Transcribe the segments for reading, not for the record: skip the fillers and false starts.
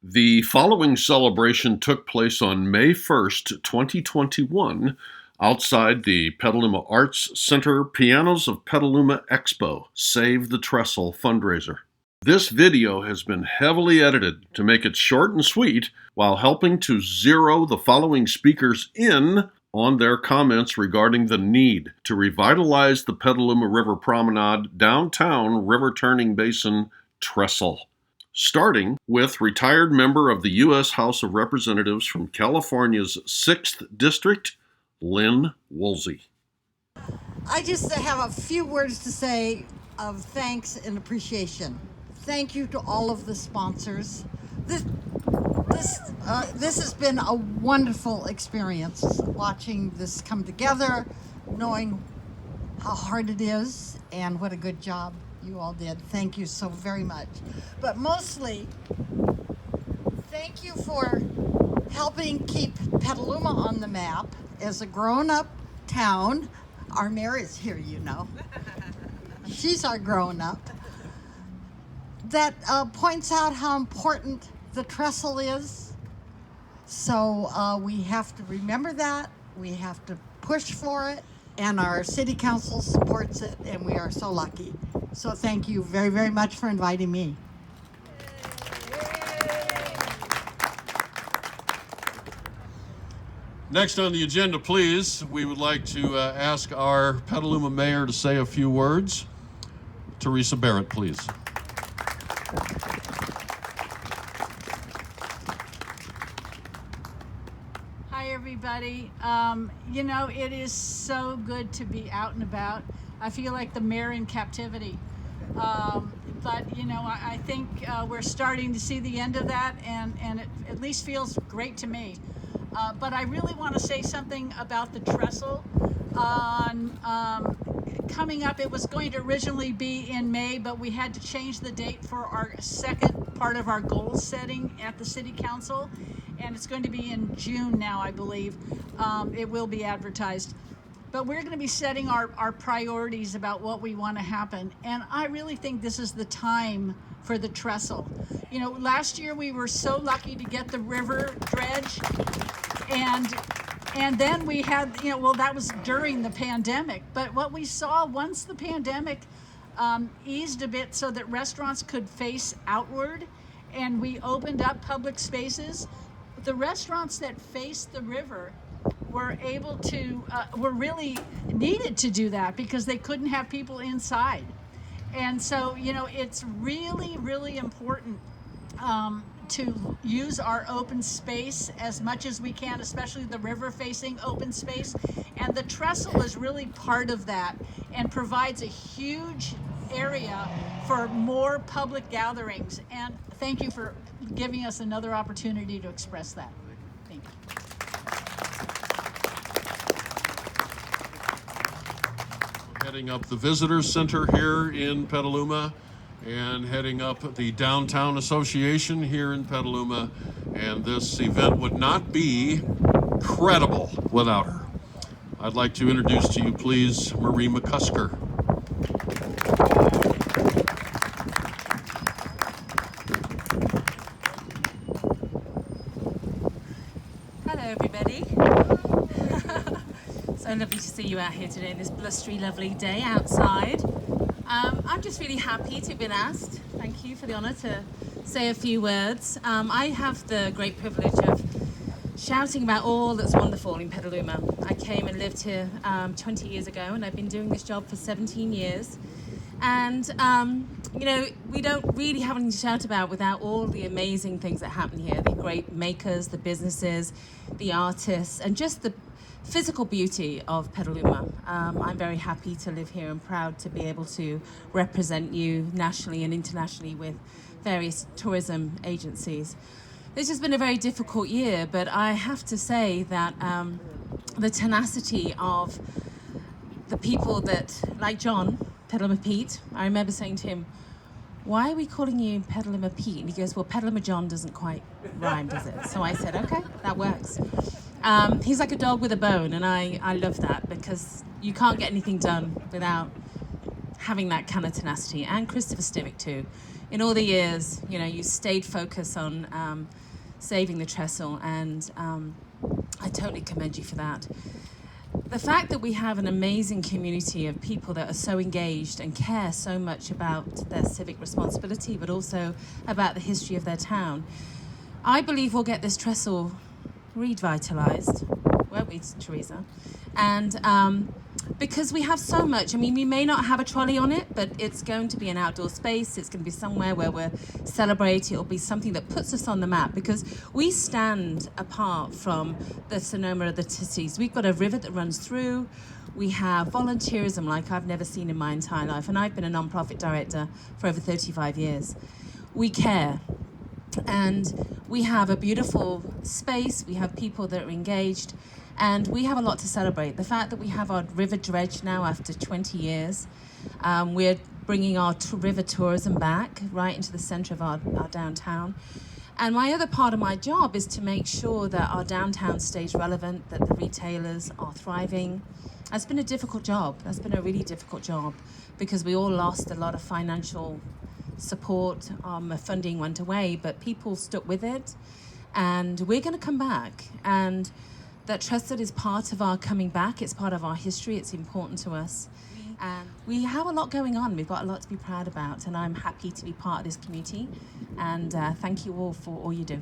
The following celebration took place on May 1st, 2021, outside the Petaluma Arts Center Pianos of Petaluma Expo Save the Trestle fundraiser. This video has been heavily edited to make it short and sweet while helping to zero the following speakers in on their comments regarding the need to revitalize the Petaluma River Promenade downtown river turning basin Trestle. Starting with retired member of the U.S. House of Representatives from California's 6th District, Lynn Woolsey. I just have a few words to say of thanks and appreciation. Thank you to all of the sponsors. This has been a wonderful experience, watching this come together, knowing how hard it is and what a good job you all did. Thank you so very much. But mostly, thank you for helping keep Petaluma on the map as a grown-up town. Our mayor is here, you know. She's our grown-up. That points out how important the trestle is. So we have to remember that. We have to push for it. And our city council supports it, and we are so lucky. So thank you very, very much for inviting me. Next on the agenda, please, we would like to ask our Petaluma Mayor to say a few words. Teresa Barrett, please. Hi, everybody. You know, it is so good to be out and about. I feel like the mayor in captivity. But, you know, I think we're starting to see the end of that, and it at least feels great to me. But I really want to say something about the trestle. Coming up, it was going to originally be in May, but we had to change the date for our second part of our goal setting at the City Council, and it's going to be in June now, I believe. It will be advertised. But we're going to be setting our priorities about what we want to happen. And I really think this is the time for the trestle. You know, last year we were so lucky to get the river dredge. And then we had, you know, well, that was during the pandemic. But what we saw once the pandemic eased a bit so that restaurants could face outward and we opened up public spaces, the restaurants that faced the river were able to, were really needed to do that because they couldn't have people inside. And so, you know, it's really, really important to use our open space as much as we can, especially the river-facing open space. And the trestle is really part of that and provides a huge area for more public gatherings. And thank you for giving us another opportunity to express that. Thank you. Heading up the Visitor Center here in Petaluma and heading up the Downtown Association here in Petaluma. And this event would not be credible without her. I'd like to introduce to you, please, Marie McCusker. Hello, everybody. So lovely to see you out here today, this blustery, lovely day outside. I'm just really happy to have been asked. Thank you for the honour to say a few words. I have the great privilege of shouting about all that's wonderful in Petaluma. I came and lived here 20 years ago, and I've been doing this job for 17 years. And, you know, we don't really have anything to shout about without all the amazing things that happen here, the great makers, the businesses, the artists, and just the physical beauty of Petaluma. I'm very happy to live here and proud to be able to represent you nationally and internationally with various tourism agencies. This has been a very difficult year, but I have to say that the tenacity of the people that, like John, Petaluma Pete, I remember saying to him, "Why are we calling you Petaluma Pete?" And he goes, "Well, Petaluma John doesn't quite rhyme, does it?" So I said, okay, that works. He's like a dog with a bone, and I love that because you can't get anything done without having that kind of tenacity, and Christopher Stivic too. In all the years, you stayed focused on saving the Trestle, and I totally commend you for that. The fact that we have an amazing community of people that are so engaged and care so much about their civic responsibility, but also about the history of their town, I believe we'll get this Trestle revitalized, won't we, Teresa? And because we have so much. I mean, we may not have a trolley on it, but it's going to be an outdoor space. It's going to be somewhere where we're celebrating. It'll be something that puts us on the map, because we stand apart from the Sonoma of the cities. We've got a river that runs through. We have volunteerism like I've never seen in my entire life, and I've been a nonprofit director for over 35 years. We care. And we have a beautiful space. We have people that are engaged. And we have a lot to celebrate. The fact that we have our river dredge now after 20 years, we're bringing our river tourism back right into the center of our downtown. And my other part of my job is to make sure that our downtown stays relevant, that the retailers are thriving. That's been a difficult job. That's been a really difficult job, because we all lost a lot of financial support. Funding went away, but people stuck with it. And we're going to come back. And that Trestle is part of our coming back. It's part of our history. It's important to us. And we have a lot going on. We've got a lot to be proud about. And I'm happy to be part of this community. And thank you all for all you do.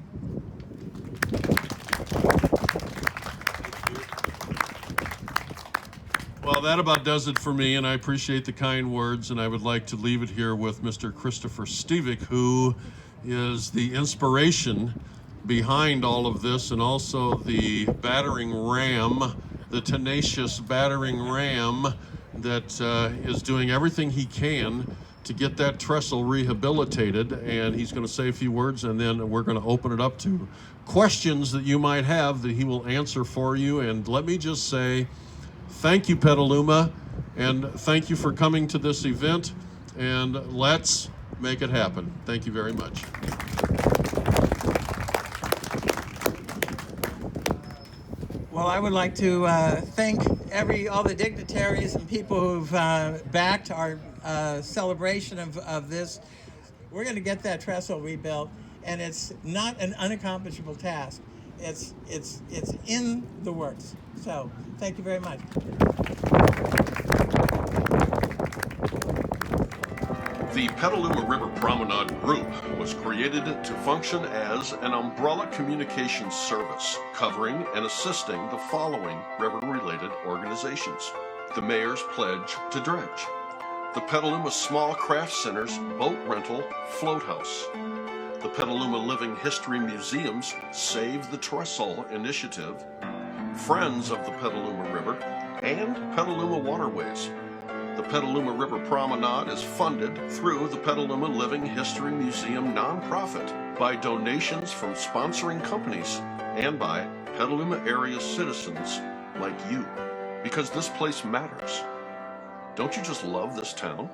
Well, that about does it for me, and I appreciate the kind words, and I would like to leave it here with Mr. Christopher Stivic, who is the inspiration behind all of this, and also the battering ram, the tenacious battering ram that is doing everything he can to get that trestle rehabilitated. And he's going to say a few words, and then we're going to open it up to questions that you might have that he will answer for you. And let me just say thank you, Petaluma, and thank you for coming to this event, and let's make it happen. Thank you very much. Well, I would like to thank all the dignitaries and people who've backed our celebration of this. We're going to get that trestle rebuilt, and it's not an unaccomplishable task. It's in the works. So, thank you very much. The Petaluma River Promenade Group was created to function as an umbrella communications service covering and assisting the following river-related organizations: the Mayor's Pledge to Dredge, the Petaluma Small Craft Center's Boat Rental Float House, the Petaluma Living History Museum's Save the Trestle Initiative, Friends of the Petaluma River, and Petaluma Waterways. The Petaluma River Promenade is funded through the Petaluma Living History Museum nonprofit by donations from sponsoring companies and by Petaluma area citizens like you, because this place matters. Don't you just love this town?